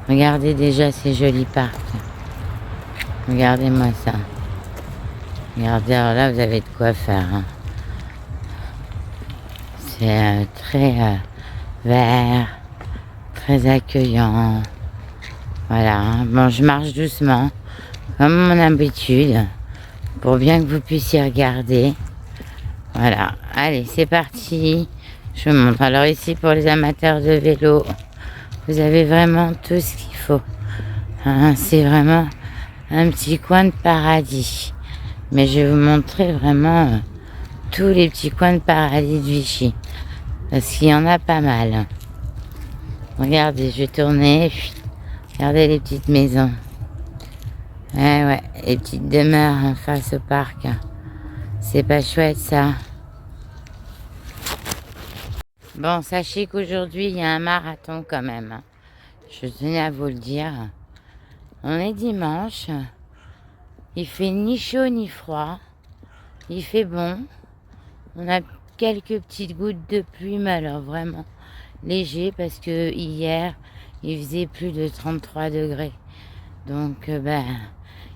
Regardez déjà ces jolis parcs. Regardez-moi ça. Regardez, alors là, vous avez de quoi faire. Hein. C'est très vert, très accueillant. Voilà. Bon, je marche doucement, comme mon habitude, pour bien que vous puissiez regarder. Voilà. Allez, c'est parti. Je vous montre. Alors ici, pour les amateurs de vélo, vous avez vraiment tout ce qu'il faut. Hein, c'est vraiment un petit coin de paradis. Mais je vais vous montrer vraiment tous les petits coins de paradis de Vichy. Parce qu'il y en a pas mal. Regardez, je vais tourner. Regardez les petites maisons. Ouais, les petites demeures en face au parc. C'est pas chouette ça. Bon, sachez qu'aujourd'hui, il y a un marathon quand même. Je tenais à vous le dire. On est dimanche. Il fait ni chaud ni froid. Il fait bon. On a quelques petites gouttes de pluie, mais alors vraiment léger parce que hier, il faisait plus de 33 degrés. Donc,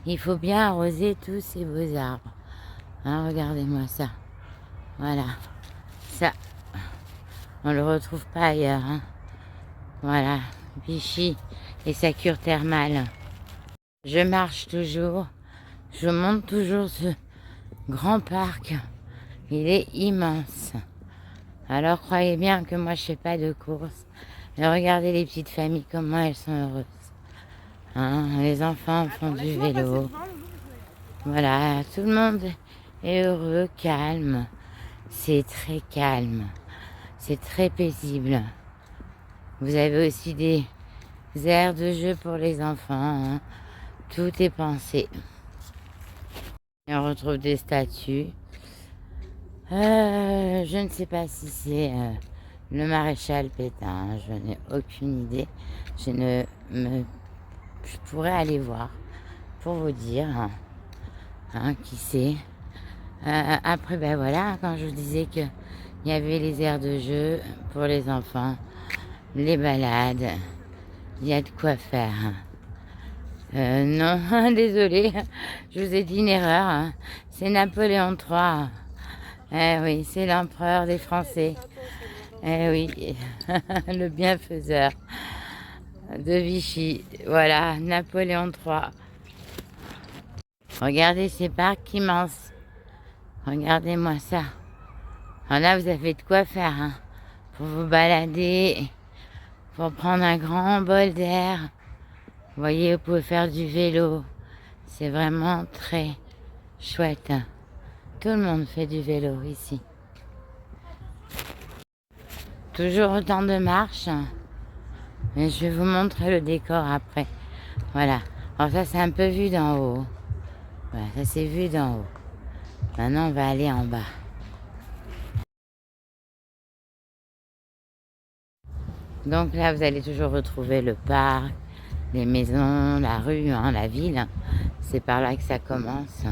il faut bien arroser tous ces beaux arbres. Hein, regardez-moi ça. Voilà. Ça, on le retrouve pas ailleurs. Hein. Voilà. Vichy et sa cure thermale. Je marche toujours. Je monte toujours ce grand parc. Il est immense. Alors croyez bien que moi je fais pas de course. Mais regardez les petites familles, comment elles sont heureuses. Hein, les enfants font du vélo. Voilà, tout le monde est heureux, calme. C'est très calme. C'est très paisible. Vous avez aussi des aires de jeu pour les enfants. Hein. Tout est pensé. Et on retrouve des statues. Je ne sais pas si c'est le maréchal Pétain. Je n'ai aucune idée. Je pourrais aller voir pour vous dire hein, qui c'est. Après, ben voilà, quand je vous disais qu'il y avait les aires de jeu pour les enfants, les balades, il y a de quoi faire. Non, désolé, je vous ai dit une erreur. Hein. C'est Napoléon III. Eh oui, c'est l'empereur des Français. Eh oui, le bienfaiseur de Vichy. Voilà, Napoléon III. Regardez ces parcs immenses. Regardez-moi ça. Alors là, vous avez de quoi faire. Hein, pour vous balader, pour prendre un grand bol d'air. Vous voyez, vous pouvez faire du vélo. C'est vraiment très chouette. Tout le monde fait du vélo ici. Toujours autant de marches. Mais je vais vous montrer le décor après. Voilà. Alors ça, c'est un peu vu d'en haut. Voilà, ça c'est vu d'en haut. Maintenant, on va aller en bas. Donc là, vous allez toujours retrouver le parc, les maisons, la rue, hein, la ville. C'est par là que ça commence.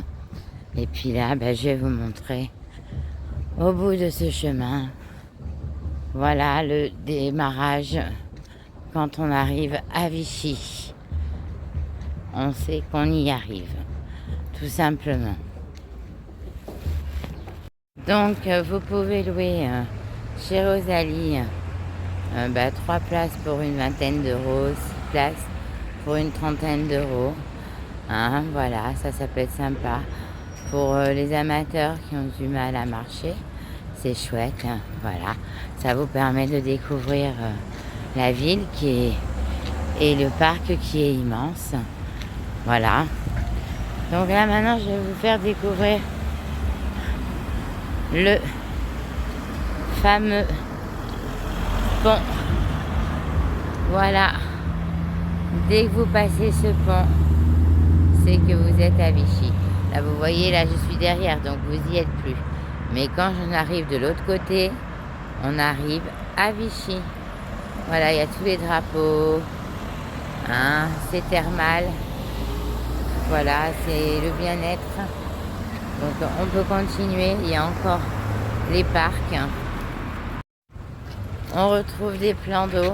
Et puis là, je vais vous montrer au bout de ce chemin. Voilà le démarrage quand on arrive à Vichy. On sait qu'on y arrive, tout simplement. Donc, vous pouvez louer chez Rosalie 3 places pour une vingtaine d'euros, 6 places pour une trentaine d'euros. Hein, voilà, ça peut être sympa. Pour les amateurs qui ont du mal à marcher, c'est chouette. Hein, voilà, ça vous permet de découvrir la ville et le parc qui est immense. Voilà. Donc là, maintenant, je vais vous faire découvrir le fameux pont. Voilà. Dès que vous passez ce pont, c'est que vous êtes à Vichy. Là, vous voyez, là, je suis derrière, donc vous y êtes plus. Mais quand on arrive de l'autre côté, on arrive à Vichy. Voilà, il y a tous les drapeaux. Hein, c'est thermal. Voilà, c'est le bien-être. Donc, on peut continuer. Il y a encore les parcs. On retrouve des plans d'eau.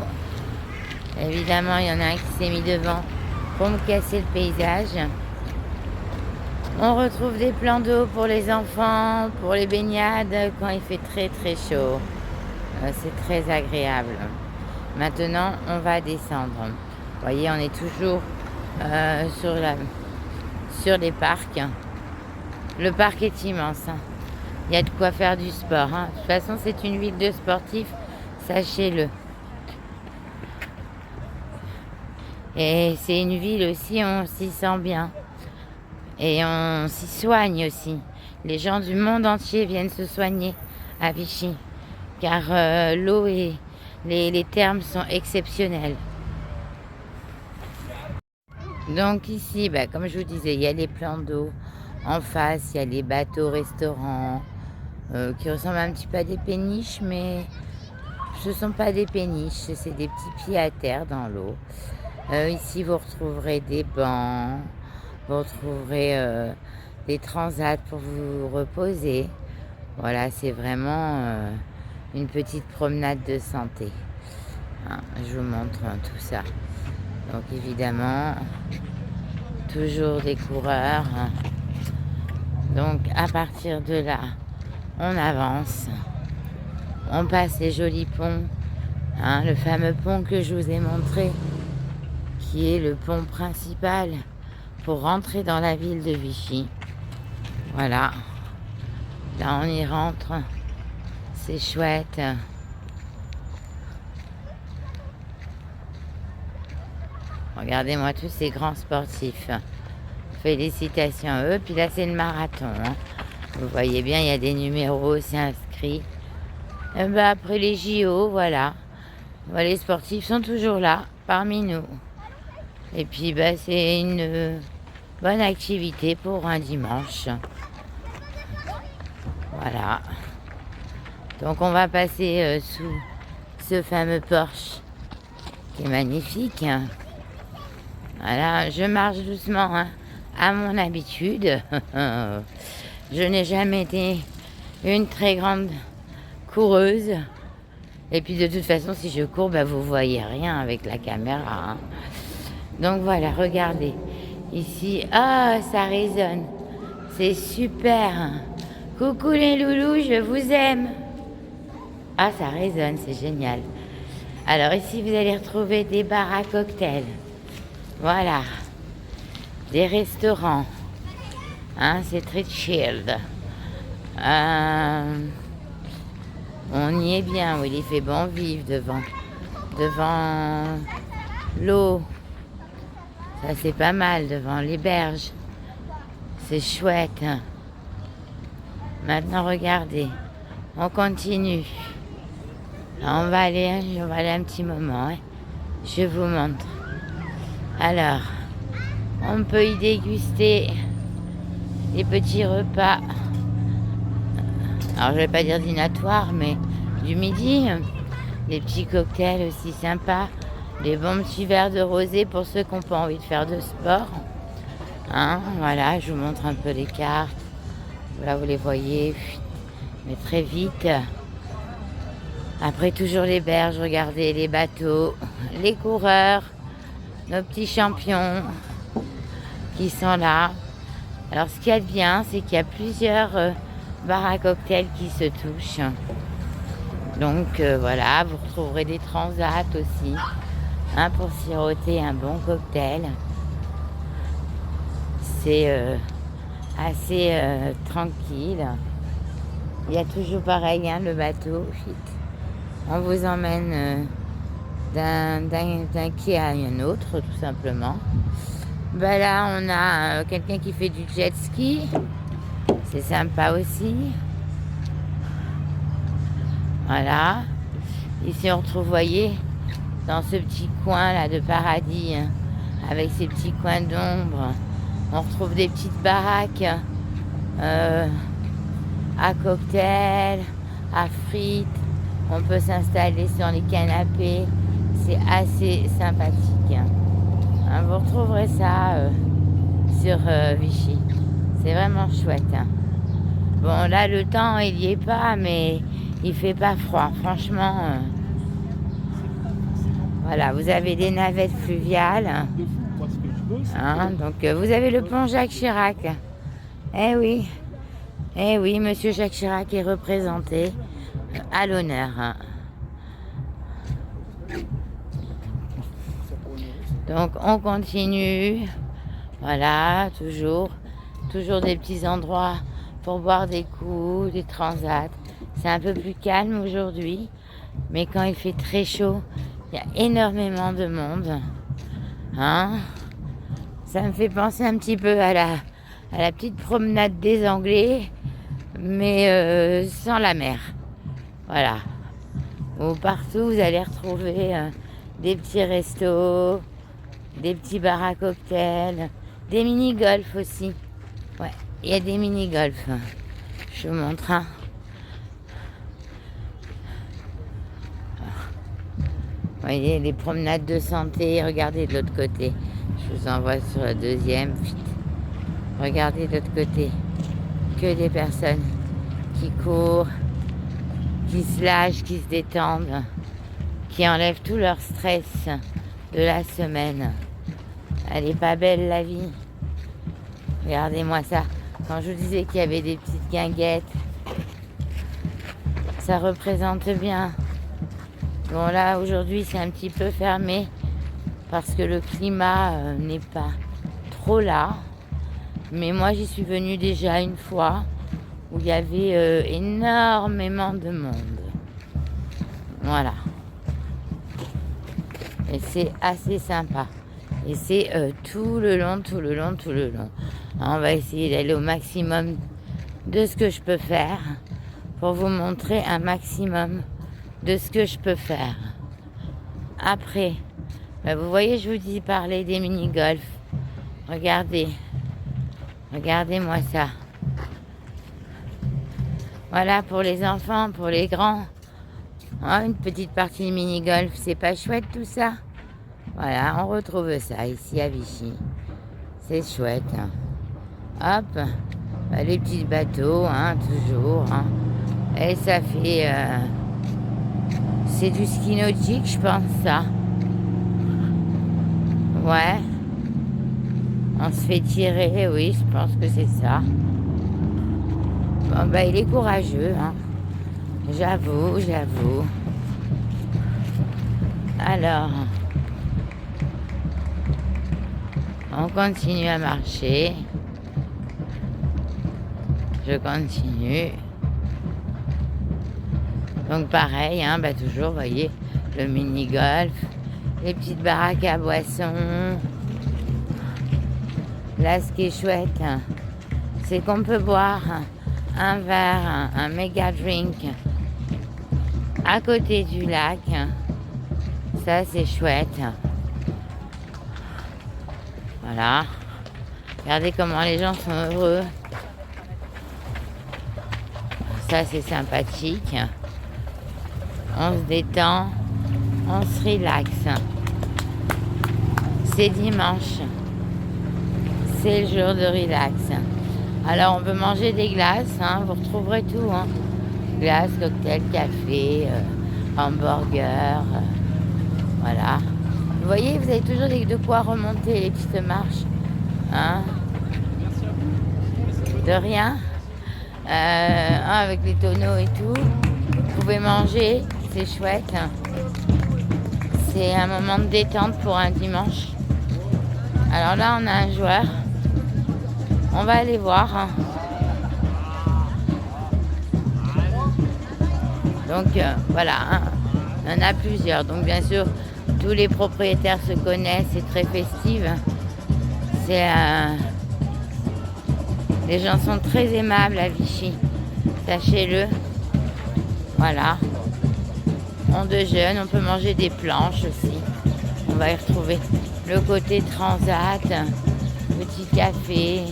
Évidemment, il y en a un qui s'est mis devant pour me casser le paysage. On retrouve des plans d'eau pour les enfants, pour les baignades quand il fait très très chaud. C'est très agréable. Maintenant, on va descendre. Vous voyez, on est toujours sur les parcs. Le parc est immense. Il y a de quoi faire du sport. De toute façon, c'est une ville de sportifs, sachez-le. Et c'est une ville aussi, on s'y sent bien. Et on s'y soigne aussi. Les gens du monde entier viennent se soigner à Vichy. Car l'eau et les thermes sont exceptionnels. Donc ici, comme je vous disais, il y a les plans d'eau. En face, il y a les bateaux-restaurants qui ressemblent un petit peu à des péniches, mais ce ne sont pas des péniches, c'est des petits pieds à terre dans l'eau. Ici, vous retrouverez des bancs, vous retrouverez des transats pour vous reposer. Voilà, c'est vraiment une petite promenade de santé. Je vous montre tout ça. Donc évidemment, toujours des coureurs. Donc à partir de là, on avance. On passe les jolis ponts. Le fameux pont que je vous ai montré, qui est le pont principal pour rentrer dans la ville de Vichy. Voilà. Là, on y rentre. C'est chouette. Regardez-moi tous ces grands sportifs. Félicitations à eux. Puis là, c'est le marathon. Vous voyez bien, il y a des numéros aussi inscrits. Après les JO, voilà. Les sportifs sont toujours là, parmi nous. Et puis, c'est une bonne activité pour un dimanche. Voilà. Donc, on va passer sous ce fameux Porsche qui est magnifique. Voilà, je marche doucement à mon habitude. Je n'ai jamais été une très grande coureuse. Et puis de toute façon, si je cours, vous voyez rien avec la caméra. Donc voilà, regardez. Ici, ça résonne. C'est super. Coucou les loulous, je vous aime. Ça résonne, c'est génial. Alors ici, vous allez retrouver des bars à cocktails. Voilà. Des restaurants. C'est très chilled. On y est bien, oui, il fait bon vivre devant l'eau. Ça, c'est pas mal, devant les berges. C'est chouette. Maintenant, regardez. On continue. On va aller un petit moment. Je vous montre. Alors, on peut y déguster des petits repas. Alors, je vais pas dire dînatoire, mais du midi. Des petits cocktails aussi sympas. Des bons petits verres de rosé pour ceux qui n'ont pas envie de faire de sport. Voilà, je vous montre un peu les cartes. Là, vous les voyez. Mais très vite. Après, toujours les berges, regardez les bateaux, les coureurs, nos petits champions qui sont là. Alors, ce qu'il y a de bien, c'est qu'il y a plusieurs bars à cocktails qui se touchent. Donc, voilà, vous retrouverez des transats aussi, pour siroter un bon cocktail. C'est assez tranquille. Il y a toujours pareil, le bateau. On vous emmène d'un quai à un autre, tout simplement. Là, on a quelqu'un qui fait du jet ski. C'est sympa aussi. Voilà. Ici, on retrouve, vous voyez, dans ce petit coin là de paradis, avec ces petits coins d'ombre, on retrouve des petites baraques à cocktails, à frites. On peut s'installer sur les canapés. C'est assez sympathique. Vous retrouverez ça sur Vichy. C'est vraiment chouette. Bon, là, le temps, il n'y est pas, mais il fait pas froid. Franchement, Voilà, vous avez des navettes fluviales. Hein, donc vous avez le pont Jacques Chirac. Oui, monsieur Jacques Chirac est représenté à l'honneur. Hein. Donc on continue. Voilà, toujours des petits endroits pour boire des coups, des transats. C'est un peu plus calme aujourd'hui, mais quand il fait très chaud, il y a énormément de monde. Hein? Ça me fait penser un petit peu à la petite promenade des Anglais, mais sans la mer. Voilà. Où partout, vous allez retrouver des petits restos, des petits bars à cocktails, des mini-golf aussi. Ouais, il y a des mini-golf. Je vous montre un. Vous voyez, les promenades de santé. Regardez de l'autre côté. Je vous envoie sur la deuxième. Regardez de l'autre côté. Que des personnes qui courent, qui se lâchent, qui se détendent, qui enlèvent tout leur stress de la semaine. Elle est pas belle la vie. Regardez-moi ça. Quand je vous disais qu'il y avait des petites guinguettes, ça représente bien. Bon là aujourd'hui c'est un petit peu fermé parce que le climat n'est pas trop là. Mais moi j'y suis venue déjà une fois où il y avait énormément de monde. Voilà. Et c'est assez sympa. Et c'est tout le long. On va essayer d'aller au maximum de ce que je peux faire pour vous montrer un maximum de ce que je peux faire. Après, vous voyez, je vous dis parler des mini-golf. Regardez-moi ça. Voilà, pour les enfants, pour les grands. Oh, une petite partie de mini-golf, c'est pas chouette tout ça? Voilà, on retrouve ça ici à Vichy. C'est chouette. Hop, les petits bateaux, hein, toujours. Hein. Et ça fait... c'est du ski nautique, je pense, ça. Ouais. On se fait tirer, oui, je pense que c'est ça. Bon, il est courageux, hein. J'avoue. Alors, on continue à marcher. Je continue. Donc pareil, hein, toujours, vous voyez, le mini-golf, les petites baraques à boissons. Là, ce qui est chouette, hein, c'est qu'on peut boire un verre, un méga drink à côté du lac. Ça, c'est chouette. Voilà. Regardez comment les gens sont heureux. Ça, c'est sympathique. On se détend, on se relaxe. C'est dimanche. C'est le jour de relax. Alors, on peut manger des glaces, hein, vous retrouverez tout. Hein. Glace, cocktail, café, hamburger. Voilà. Vous voyez, vous avez toujours de quoi remonter les petites marches. Hein. De rien. Avec les tonneaux et tout. Vous pouvez manger, c'est chouette. C'est un moment de détente pour un dimanche. Alors là, on a un joueur. On va aller voir. Donc voilà, hein. Il y en a plusieurs. Donc bien sûr, tous les propriétaires se connaissent, c'est très festif. C'est les gens sont très aimables à Vichy, sachez-le. Voilà. On déjeune, on peut manger des planches aussi. On va y retrouver le côté transat, petit café.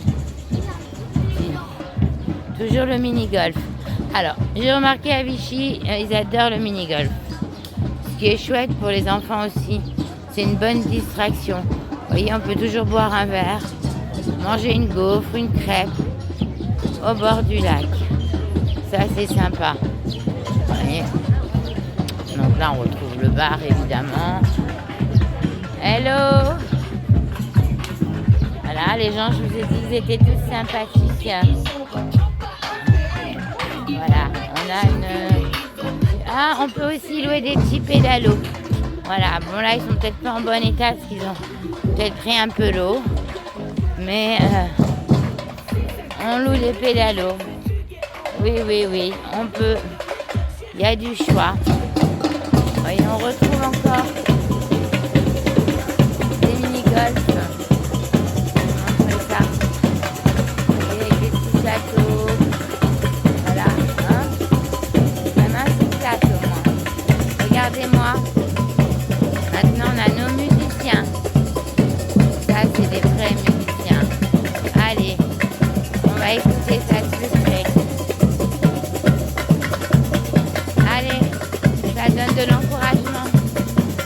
Toujours le mini-golf. Alors, j'ai remarqué à Vichy, ils adorent le mini-golf. Ce qui est chouette pour les enfants aussi, c'est une bonne distraction. Vous voyez, on peut toujours boire un verre, manger une gaufre, une crêpe au bord du lac. Ça, c'est sympa. Vous voyez. Donc là, on retrouve le bar, évidemment. Hello. Voilà, les gens, je vous ai dit, ils étaient tous sympathiques. Voilà, on a une... Ah, on peut aussi louer des petits pédalos. Voilà, bon là, ils sont peut-être pas en bon état parce qu'ils ont peut-être pris un peu l'eau. Mais on loue des pédalos. Oui, oui, oui, on peut. Il y a du choix. Voyez, on retrouve encore des mini-golf. On fait ça. Et avec des petits châteaux. Voilà. Hein, même un petit plateau, moi. Regardez-moi. Maintenant, on a nos musiciens. Ça, c'est des vrais musiciens. Allez, on va écouter ça de près. Allez, ça donne de l'encouragement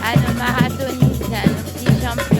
à nos marathonistes, à nos petits champions.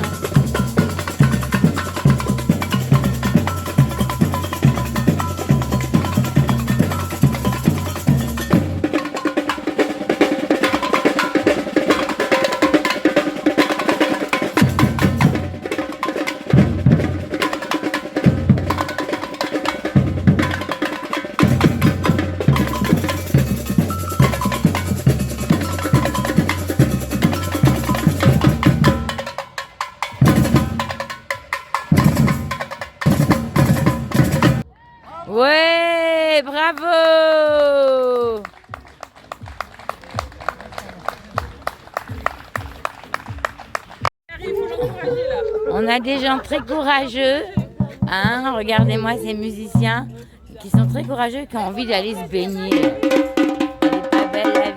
Ouais, bravo! On a des gens très courageux, hein, regardez-moi ces musiciens qui sont très courageux et qui ont envie d'aller se baigner. Elle est pas belle la vie.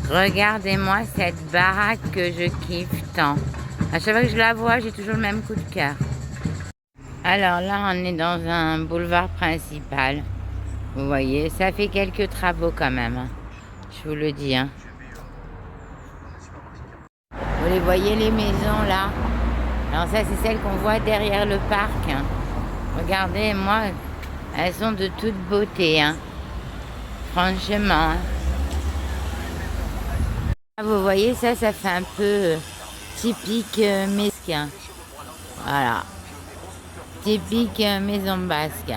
Regardez-moi cette baraque que je kiffe tant. À chaque fois que je la vois, j'ai toujours le même coup de cœur. Alors là, on est dans un boulevard principal. Vous voyez, ça fait quelques travaux quand même, hein. Je vous le dis, hein. Vous les voyez, les maisons là? Alors ça, c'est celles qu'on voit derrière le parc, hein. Regardez, moi, elles sont de toute beauté, hein. Franchement, hein. Vous voyez, ça fait un peu typique mesquin. Voilà. Typique maison basque.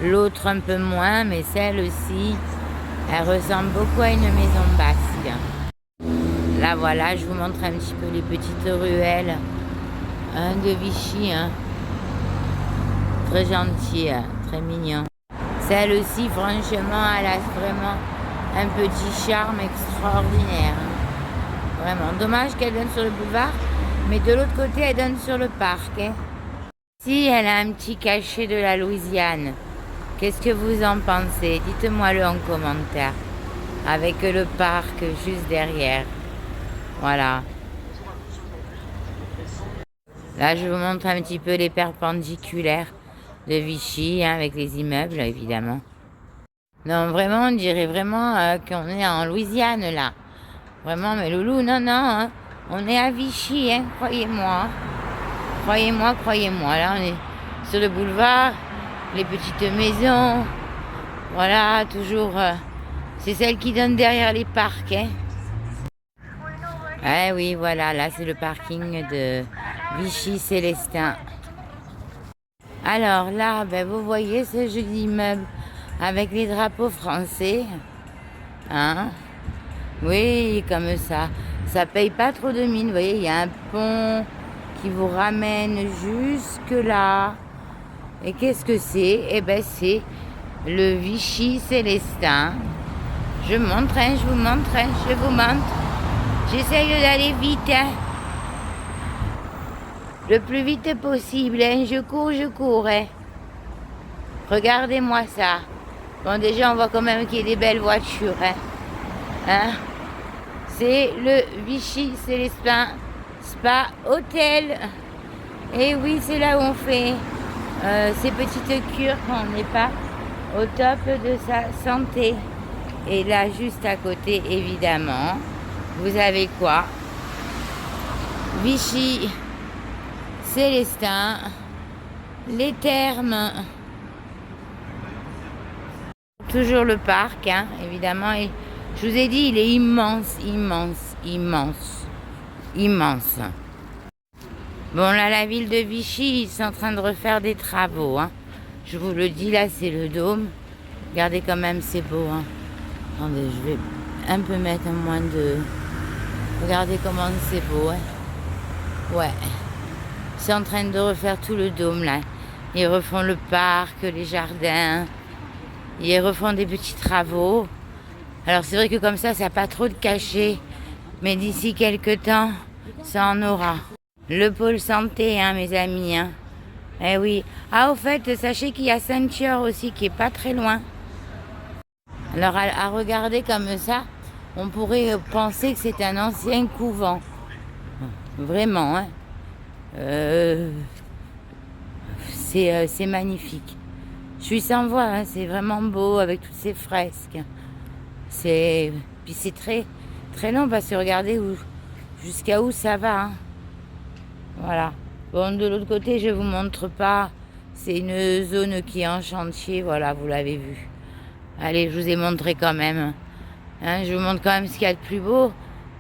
L'autre un peu moins, mais celle aussi, elle ressemble beaucoup à une maison basque. Là, voilà, je vous montre un petit peu les petites ruelles de Vichy. Hein. Très gentil, très mignon. Celle aussi, franchement, elle a vraiment un petit charme extraordinaire. Vraiment. Dommage qu'elle donne sur le boulevard, mais de l'autre côté, elle donne sur le parc. Hein. Si elle a un petit cachet de la Louisiane, qu'est-ce que vous en pensez? Dites-moi-le en commentaire. Avec le parc juste derrière. Voilà. Là, je vous montre un petit peu les perpendiculaires de Vichy, hein, avec les immeubles, évidemment. Non, vraiment, on dirait vraiment qu'on est en Louisiane, là. Vraiment, mais loulou, non, non, hein, on est à Vichy, hein, croyez-moi. Croyez-moi, croyez-moi. Là, on est sur le boulevard, les petites maisons. Voilà, toujours... c'est celle qui donne derrière les parcs, hein. Eh oui, voilà, là, c'est le parking de Vichy-Célestin. Alors là, ben, vous voyez ce joli immeuble avec les drapeaux français. Hein? Oui, comme ça. Ça paye pas trop de mine. Vous voyez, il y a un pont qui vous ramène jusque là. Et qu'est-ce que c'est? Eh ben, c'est le Vichy-Célestin. Je montre, hein, je vous montre, hein, je vous montre. J'essaye d'aller vite, hein. Le plus vite possible, hein. Je cours, hein. Regardez-moi ça. Bon, déjà, on voit quand même qu'il y a des belles voitures. Hein. C'est le Vichy Célestin Spa Hôtel. Et oui, c'est là où on fait ces petites cures quand on n'est pas au top de sa santé. Et là, juste à côté, évidemment, vous avez quoi? Vichy Célestin, les thermes. Toujours le parc, hein, évidemment. Et je vous ai dit, il est immense, immense, immense, immense. Bon, là, la ville de Vichy, ils sont en train de refaire des travaux. Hein. Je vous le dis, là, c'est le dôme. Regardez quand même, c'est beau. Hein. Attendez, je vais un peu mettre moins de... Regardez comment c'est beau. Hein. Ouais. Ils sont en train de refaire tout le dôme, là. Ils refont le parc, les jardins. Ils refont des petits travaux. Alors, c'est vrai que comme ça n'a pas trop de cachet. Mais d'ici quelques temps, ça en aura. Le pôle santé, hein, mes amis. Hein. Eh oui. Ah, au fait, sachez qu'il y a Saint-Thior aussi, qui est pas très loin. Alors, à regarder comme ça, on pourrait penser que c'est un ancien couvent. Vraiment, hein. C'est magnifique. Je suis sans voix, hein, c'est vraiment beau avec toutes ces fresques. Puis c'est très, très long parce que regardez jusqu'à où ça va. Hein. Voilà. Bon, de l'autre côté, je ne vous montre pas. C'est une zone qui est en chantier. Voilà, vous l'avez vu. Allez, je vous ai montré quand même. Hein, je vous montre quand même ce qu'il y a de plus beau.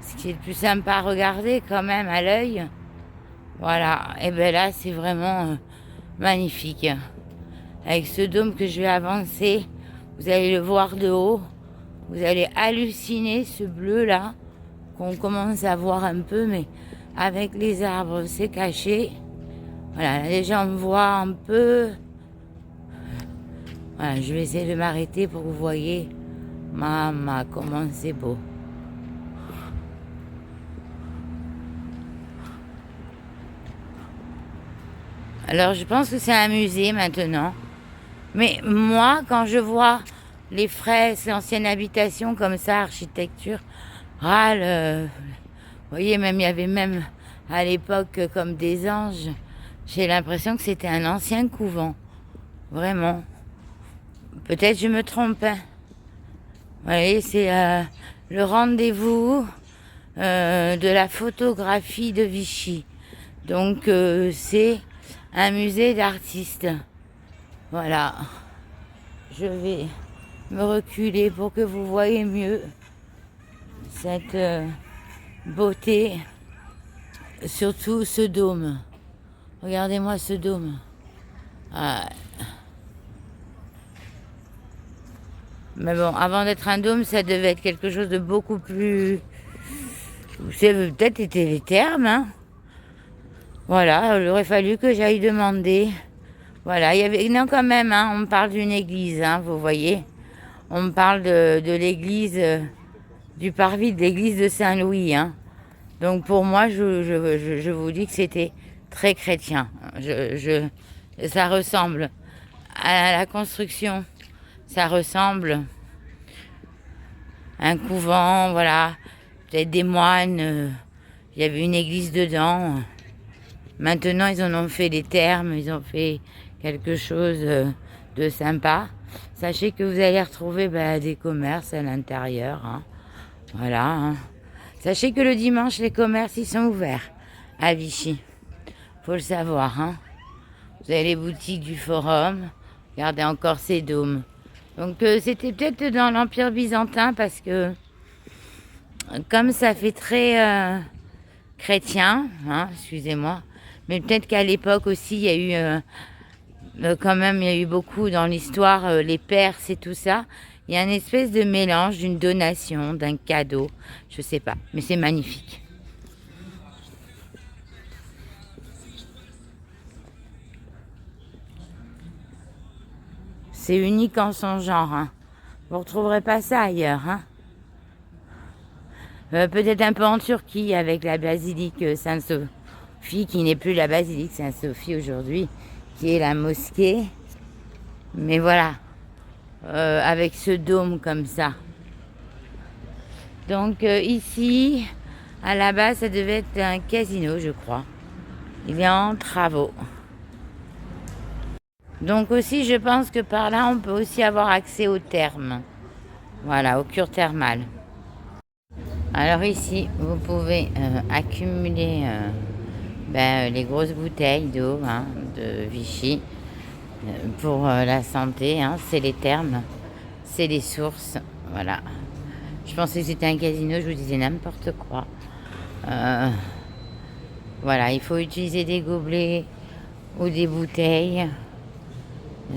Ce qui est le plus sympa à regarder quand même à l'œil. Voilà. Et bien là, c'est vraiment magnifique. Avec ce dôme que je vais avancer, vous allez le voir de haut. Vous allez halluciner ce bleu là qu'on commence à voir un peu, mais avec les arbres, c'est caché. Voilà, déjà on me voit un peu. Voilà, je vais essayer de m'arrêter pour que vous voyez. Maman, comment c'est beau. Alors je pense que c'est un musée maintenant. Mais moi, quand je vois les fresques, l'ancienne habitation comme ça, architecture, vous voyez, même il y avait même à l'époque comme des anges. J'ai l'impression que c'était un ancien couvent. Vraiment. Peut-être je me trompe. Hein. Vous voyez, c'est le rendez-vous de la photographie de Vichy. Donc c'est un musée d'artistes. Voilà. Je vais me reculer pour que vous voyez mieux cette beauté. Surtout ce dôme. Regardez-moi ce dôme. Ah. Mais bon, avant d'être un dôme, ça devait être quelque chose de beaucoup plus... C'est peut-être été les thermes. Hein. Voilà, il aurait fallu que j'aille demander. Voilà, il y avait... Non, quand même, hein, on parle d'une église, hein, vous voyez. On me parle de l'église du parvis, de l'église de Saint-Louis. Hein. Donc pour moi, je vous dis que c'était très chrétien. Ça ressemble à la construction. Ça ressemble à un couvent, voilà. Peut-être des moines. Il y avait une église dedans. Maintenant, ils en ont fait des thermes. Ils ont fait quelque chose de sympa. Sachez que vous allez retrouver des commerces à l'intérieur. Hein. Voilà. Hein. Sachez que le dimanche, les commerces, ils sont ouverts à Vichy. Faut le savoir. Hein. Vous avez les boutiques du Forum. Regardez encore ces dômes. Donc, c'était peut-être dans l'Empire byzantin parce que, comme ça fait très chrétien, hein, excusez-moi, mais peut-être qu'à l'époque aussi, il y a eu... quand même, il y a eu beaucoup dans l'histoire, les Perses et tout ça. Il y a une espèce de mélange d'une donation, d'un cadeau. Je sais pas, mais c'est magnifique. C'est unique en son genre. Hein. Vous ne retrouverez pas ça ailleurs. Hein. Peut-être un peu en Turquie avec la basilique Sainte-Sophie, qui n'est plus la basilique Sainte-Sophie aujourd'hui, qui est la mosquée. Mais voilà, avec ce dôme comme ça. Donc ici, à la base, ça devait être un casino, je crois. Il est en travaux. Donc aussi, je pense que par là, on peut aussi avoir accès aux thermes. Voilà, aux cures thermales. Alors ici, vous pouvez accumuler les grosses bouteilles d'eau de Vichy pour la santé. C'est les thermes, c'est les sources. Voilà. Je pensais que c'était un casino, je vous disais n'importe quoi. Voilà, il faut utiliser des gobelets ou des bouteilles.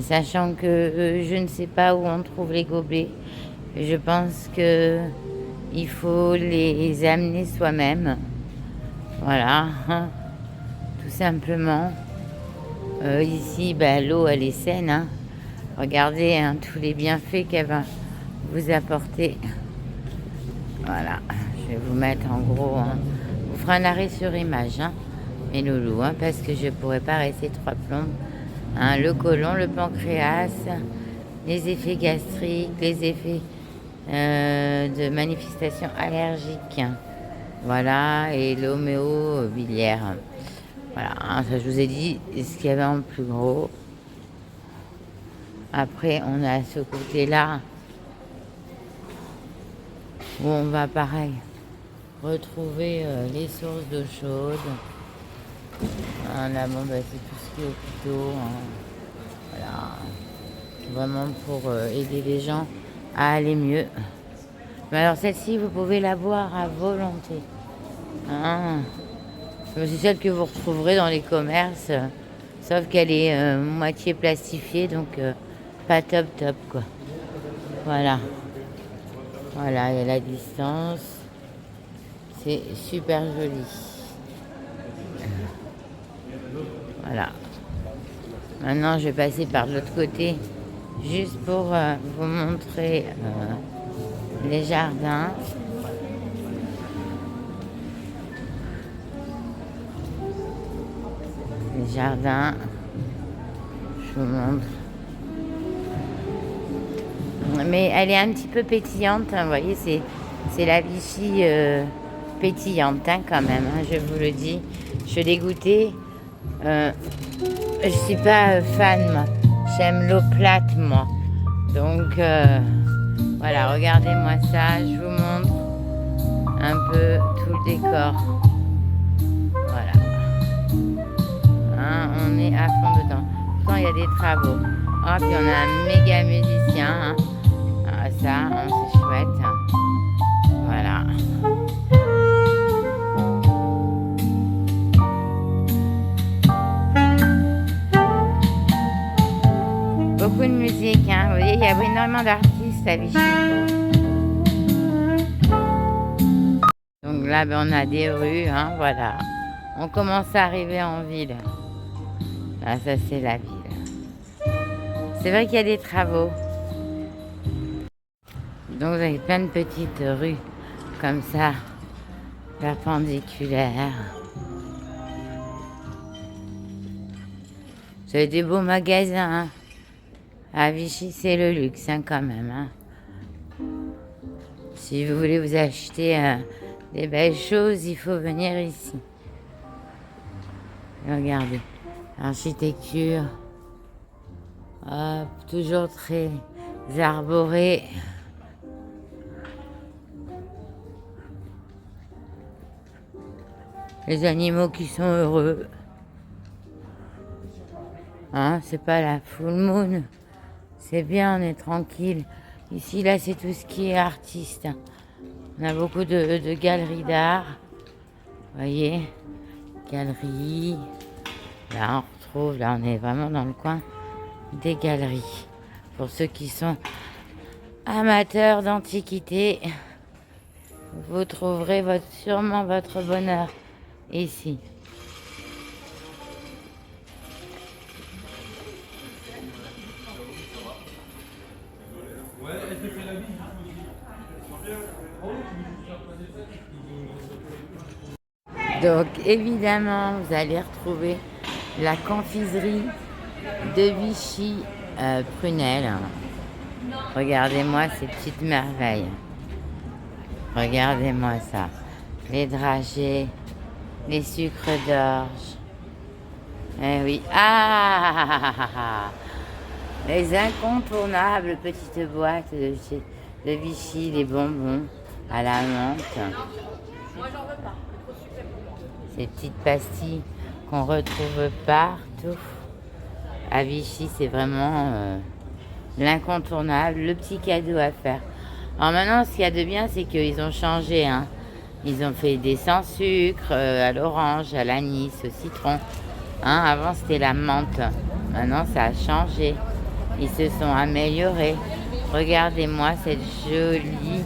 Sachant que je ne sais pas où on trouve les gobelets. Je pense que il faut les amener soi-même. Voilà, tout simplement. Ici, l'eau, elle est saine. Regardez tous les bienfaits qu'elle va vous apporter. Voilà, je vais vous mettre en gros. Vous ferez un arrêt sur image, mes loulous, parce que je ne pourrais pas rester 3 plombes. Le côlon, le pancréas, les effets gastriques, les effets de manifestations allergiques. Voilà, et l'homéo biliaire. Voilà, ça je vous ai dit ce qu'il y avait en plus gros. Après, on a ce côté-là où on va pareil retrouver les sources d'eau chaude. Là, c'est tout ce qui est hôpitaux. Voilà, vraiment pour aider les gens à aller mieux. Mais alors celle-ci, vous pouvez la boire à volonté. C'est celle que vous retrouverez dans les commerces, sauf qu'elle est moitié plastifiée, donc pas top quoi. Voilà. Voilà, il y a la distance. C'est super joli. Voilà. Maintenant, je vais passer par l'autre côté, juste pour vous montrer les jardins. Les jardins, je vous montre. Mais elle est un petit peu pétillante, vous voyez, c'est la Vichy pétillante quand même, je vous le dis. Je l'ai goûté. Je suis pas fan, moi. J'aime l'eau plate, moi. Donc, voilà, regardez-moi ça. Je vous montre un peu tout le décor. Voilà. On est à fond dedans. Pourtant, il y a des travaux. Puis on a un méga musicien. Ça, c'est chouette. Voilà. Beaucoup de musique, vous voyez, il y a énormément d'artistes à Vichy. Donc là, on a des rues, voilà. On commence à arriver en ville. Là, ça, c'est la ville. C'est vrai qu'il y a des travaux. Donc, vous avez plein de petites rues comme ça, perpendiculaires. Vous avez des beaux magasins, À Vichy, c'est le luxe, quand même. Si vous voulez vous acheter des belles choses, il faut venir ici. Regardez, l'architecture, toujours très arborée. Les animaux qui sont heureux. C'est pas la full moon. C'est bien, on est tranquille. Ici, là, c'est tout ce qui est artiste. On a beaucoup de galeries d'art. Vous voyez, galeries. Là, on retrouve, là, on est vraiment dans le coin des galeries. Pour ceux qui sont amateurs d'antiquité, vous trouverez sûrement votre bonheur ici. Donc évidemment, vous allez retrouver la confiserie de Vichy prunelle. Regardez-moi ces petites merveilles. Regardez-moi ça. Les dragées, les sucres d'orge. Eh oui. Ah, les incontournables petites boîtes de Vichy, les bonbons à la menthe. Ces petites pastilles qu'on retrouve partout. À Vichy, c'est vraiment l'incontournable, le petit cadeau à faire. Alors maintenant, ce qu'il y a de bien, c'est qu'ils ont changé. Hein. Ils ont fait des sans sucre, à l'orange, à l'anis, au citron. Hein, avant, c'était la menthe. Maintenant, ça a changé. Ils se sont améliorés. Regardez-moi cette jolie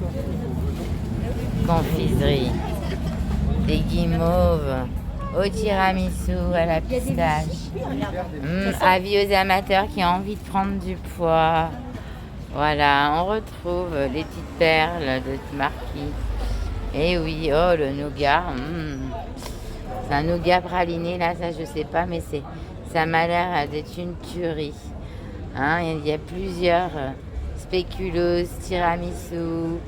confiserie. Des guimauves au tiramisu, à la pistache. Avis aux amateurs qui ont envie de prendre du poids. Voilà, on retrouve les petites perles de Marquis. Et oui, oh le nougat. C'est un nougat praliné, là, ça je sais pas, mais ça m'a l'air d'être une tuerie. Hein, il y a plusieurs spéculoos, tiramisu,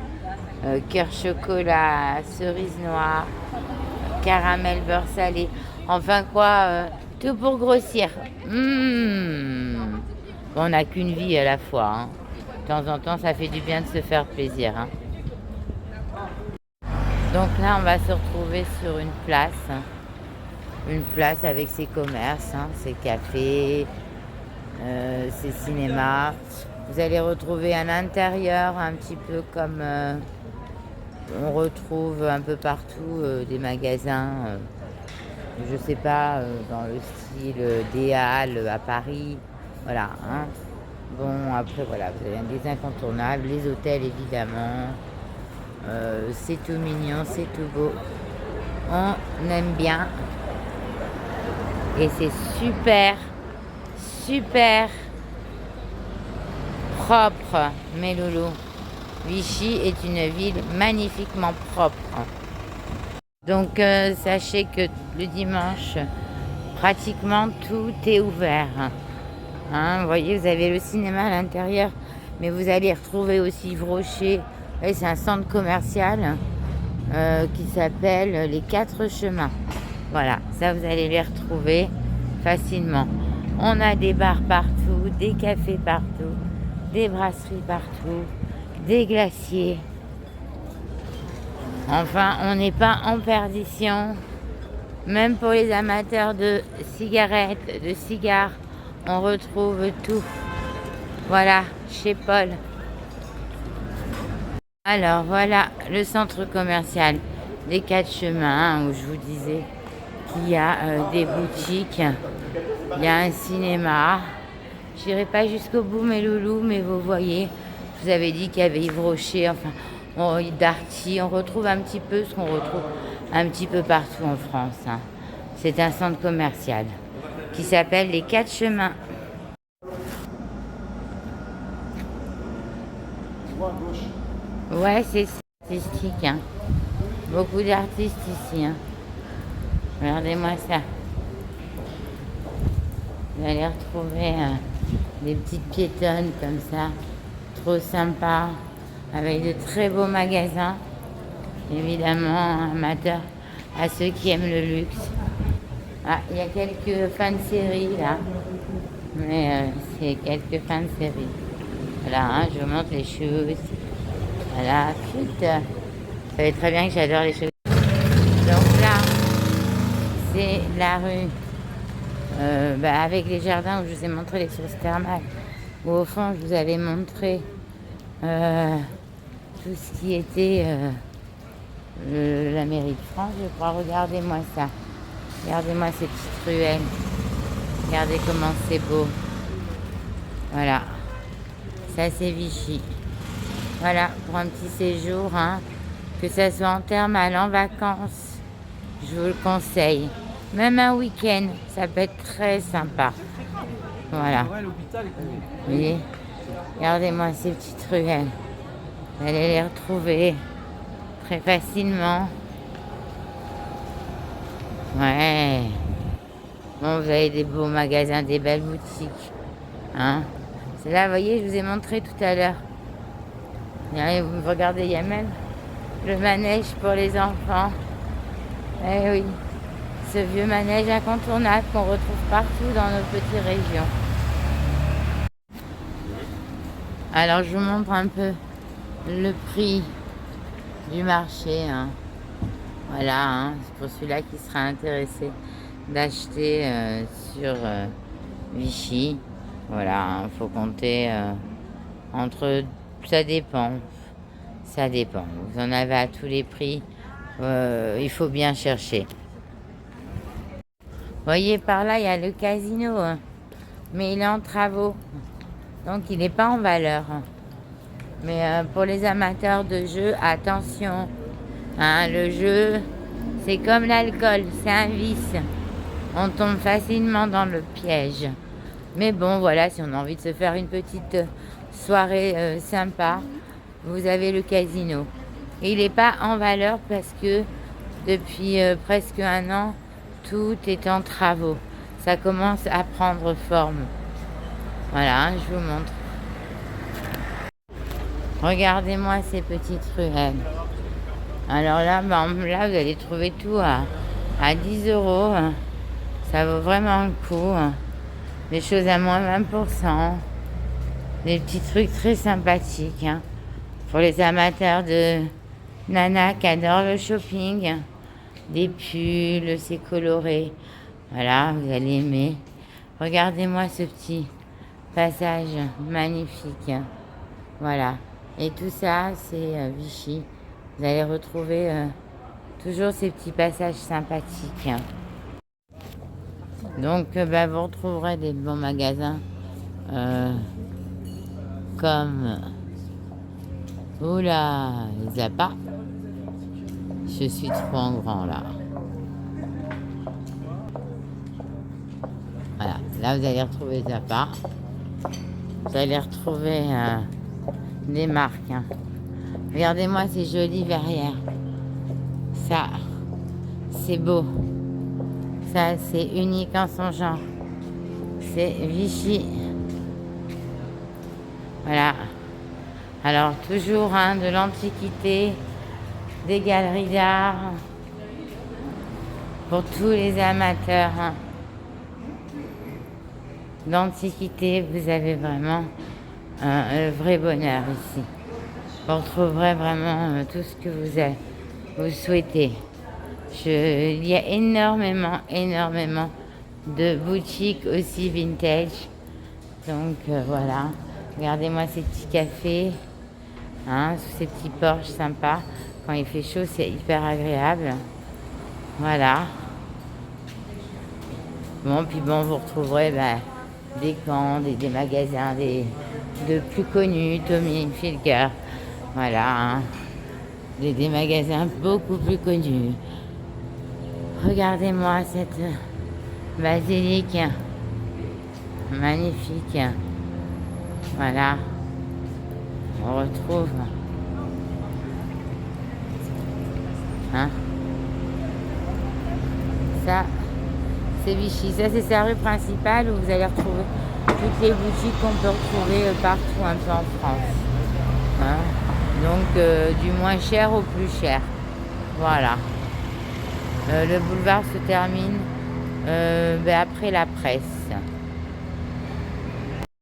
cœur chocolat, cerise noire, caramel beurre salé. Enfin quoi, tout pour grossir. On n'a qu'une vie à la fois. Hein. De temps en temps, ça fait du bien de se faire plaisir. Hein. Donc là, on va se retrouver sur une place avec ses commerces, hein, ses cafés, ses cinémas. Vous allez retrouver un intérieur un petit peu comme on retrouve un peu partout des magasins, je sais pas, dans le style des Halles à Paris. Voilà. Hein. Bon, après, voilà, vous avez des incontournables, les hôtels évidemment. C'est tout mignon, c'est tout beau. On aime bien. Et c'est super propre, mes loulous. Vichy est une ville magnifiquement propre. Donc, sachez que le dimanche, pratiquement tout est ouvert. Hein, vous voyez, vous avez le cinéma à l'intérieur, mais vous allez retrouver aussi Yves Rocher. C'est un centre commercial qui s'appelle les 4 chemins. Voilà, ça vous allez les retrouver facilement. On a des bars partout, des cafés partout, des brasseries partout, des glaciers. Enfin, on n'est pas en perdition. Même pour les amateurs de cigarettes, de cigares, on retrouve tout. Voilà, chez Paul. Alors voilà le centre commercial des 4 chemins, hein, où je vous disais qu'il y a des boutiques, il y a un cinéma. Je n'irai pas jusqu'au bout, mes loulous, mais vous voyez, je vous avais dit qu'il y avait Yves Rocher, enfin, Darty. On retrouve un petit peu ce qu'on retrouve un petit peu partout en France. Hein. C'est un centre commercial qui s'appelle les 4 chemins. Ouais, c'est artistique. Hein. Beaucoup d'artistes ici. Hein. Regardez-moi ça. Vous allez retrouver des petites piétonnes comme ça. Trop sympa. Avec de très beaux magasins. Évidemment, amateurs à ceux qui aiment le luxe. Ah, il y a quelques fins de série là. Mais c'est quelques fins de série. Voilà, hein, je vous montre les choses. Voilà, putain. Vous savez très bien que j'adore les choses. Donc là, c'est la rue avec les jardins où je vous ai montré les sources thermales. Où au fond, je vous avais montré tout ce qui était la mairie de France, je crois. Regardez-moi ça. Regardez-moi ces petites ruelles. Regardez comment c'est beau. Voilà. Ça, c'est Vichy. Voilà, pour un petit séjour, hein, que ça soit en thermal, en vacances, je vous le conseille. Même un week-end, ça peut être très sympa. Voilà. Vous voyez, regardez-moi ces petites ruelles. Vous allez les retrouver très facilement. Ouais. Bon, vous avez des beaux magasins, des belles boutiques. Hein. C'est là, vous voyez, je vous ai montré tout à l'heure. Regardez, il y a même le manège pour les enfants. Eh oui, ce vieux manège incontournable qu'on retrouve partout dans nos petites régions. Alors, je vous montre un peu le prix du marché. Hein. Voilà, hein, c'est pour celui-là qui sera intéressé d'acheter sur Vichy. Voilà, il faut compter entre... Ça dépend. Ça dépend. Vous en avez à tous les prix. Il faut bien chercher. Vous voyez, par là, il y a le casino. Hein, mais il est en travaux. Donc, il n'est pas en valeur. Mais pour les amateurs de jeu, attention. Hein, le jeu, c'est comme l'alcool. C'est un vice. On tombe facilement dans le piège. Mais bon, voilà, si on a envie de se faire une petite soirée sympa, vous avez le casino. Et il n'est pas en valeur parce que depuis presque un an, tout est en travaux. Ça commence à prendre forme. Voilà, je vous montre. Regardez-moi ces petites ruelles. Alors là, là, vous allez trouver tout à 10 euros. Ça vaut vraiment le coup. Des choses à moins 20%. Des petits trucs très sympathiques. Hein. Pour les amateurs de nana qui adorent le shopping. Des pulls, c'est coloré. Voilà, vous allez aimer. Regardez-moi ce petit passage magnifique. Voilà. Et tout ça, c'est Vichy. Vous allez retrouver toujours ces petits passages sympathiques. Donc, vous retrouverez des bons magasins comme oula, Zappa. Je suis trop en grand là. Voilà, là vous allez retrouver Zappa. Vous allez retrouver des marques. Hein. Regardez-moi ces jolies verrières. Ça, c'est beau. Ça, c'est unique en son genre. C'est Vichy. Voilà. Alors, toujours hein, de l'antiquité, des galeries d'art. Pour tous les amateurs hein, d'antiquité, vous avez vraiment un vrai bonheur ici. Vous retrouverez vraiment tout ce que vous souhaitez. Il y a énormément de boutiques aussi vintage. Donc voilà, regardez-moi ces petits cafés, hein, ces petits porches sympas. Quand il fait chaud, c'est hyper agréable. Voilà. Bon, puis bon, vous retrouverez des camps, des magasins de plus connus, Tommy Hilfiger. Voilà, hein. Des magasins beaucoup plus connus. Regardez-moi cette basilique magnifique. Voilà, on retrouve hein, ça c'est Vichy, ça c'est sa rue principale où vous allez retrouver toutes les boutiques qu'on peut retrouver partout un peu en France hein. Donc du moins cher au plus cher. Voilà. Le boulevard se termine après la presse.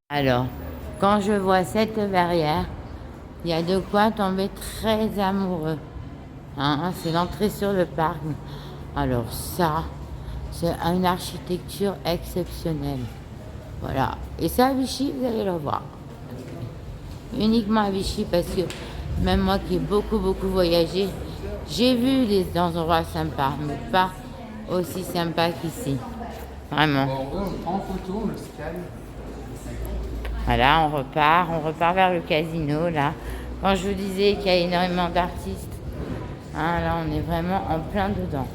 Alors, quand je vois cette verrière, il y a de quoi tomber très amoureux. Hein, c'est l'entrée sur le parc. Alors ça, c'est une architecture exceptionnelle. Voilà. Et ça, à Vichy, vous allez le voir. Uniquement à Vichy, parce que même moi qui ai beaucoup voyagé, j'ai vu des endroits sympas, mais pas aussi sympas qu'ici. Vraiment. En photo, on le scanne. Voilà, on repart vers le casino, là. Quand je vous disais qu'il y a énormément d'artistes, hein, là, on est vraiment en plein dedans.